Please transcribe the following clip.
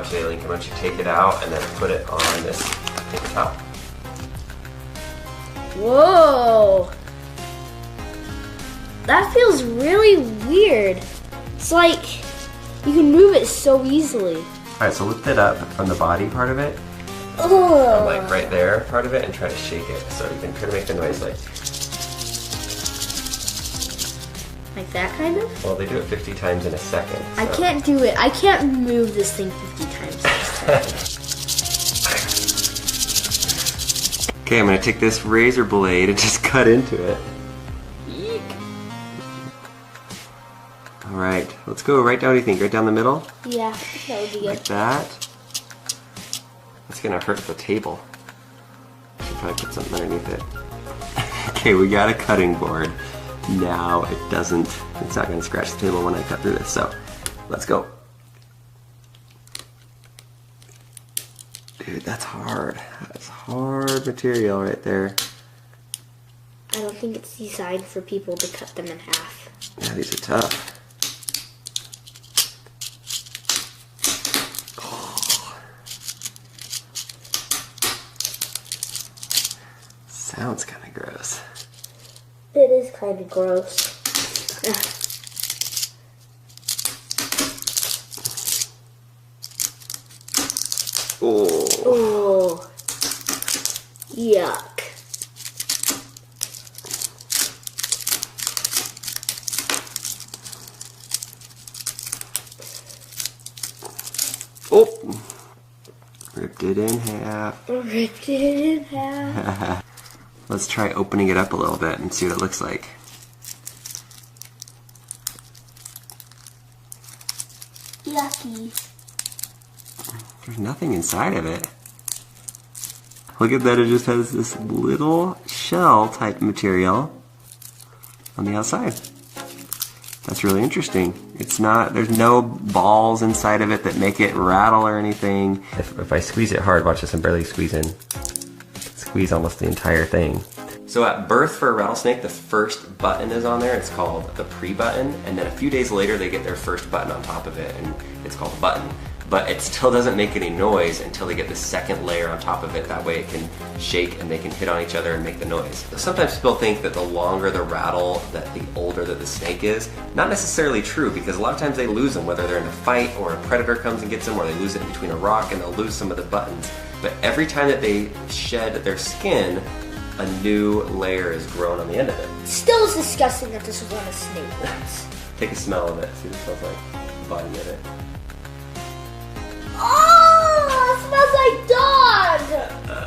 Today, Lincoln, why don't you take it out and then put it on this paper towel. Whoa! That feels really weird. It's like you can move it so easily. Alright, so lift it up from the body part of it. Oh. Like right there part of it and try to shake it. So you can try to make the noise like that kind of? Well, they do it 50 times in a second. So. I can't do it. I can't move this thing 50 times in a second. Okay, I'm going to take this razor blade and just cut into it. Eek. Alright, let's go right down, what do you think? Right down the middle? Yeah, that would be good. Like that. It's going to hurt the table. Should probably put something underneath it. Okay, we got a cutting board. Now it's not going to scratch the table when I cut through this, so let's go. Dude, that's hard. That's hard material right there. I don't think it's designed for people to cut them in half. Yeah, these are tough. Oh. Sounds kind of gross. It is kind of gross. Oh. Oh. Yuck. Oh. Ripped it in half. Ripped it in half. Let's try opening it up a little bit and see what it looks like. Yucky. There's nothing inside of it. Look at that, it just has this little shell type material on the outside. That's really interesting. It's not, there's no balls inside of it that make it rattle or anything. If I squeeze it hard, watch this, I'm barely squeezing. Squeeze almost the entire thing. So at birth for a rattlesnake, the first button is on there. It's called the pre-button, and then a few days later they get their first button on top of it, and it's called a button. But it still doesn't make any noise until they get the second layer on top of it. That way it can shake and they can hit on each other and make the noise. Sometimes people think that the longer the rattle, that the older that the snake is. Not necessarily true, because a lot of times they lose them, whether they're in a fight or a predator comes and gets them, or they lose it in between a rock and they'll lose some of the buttons. But every time that they shed their skin, a new layer is grown on the end of it. Still is disgusting that this was on a snake once. Take a smell of it, see what it smells like, the body of it.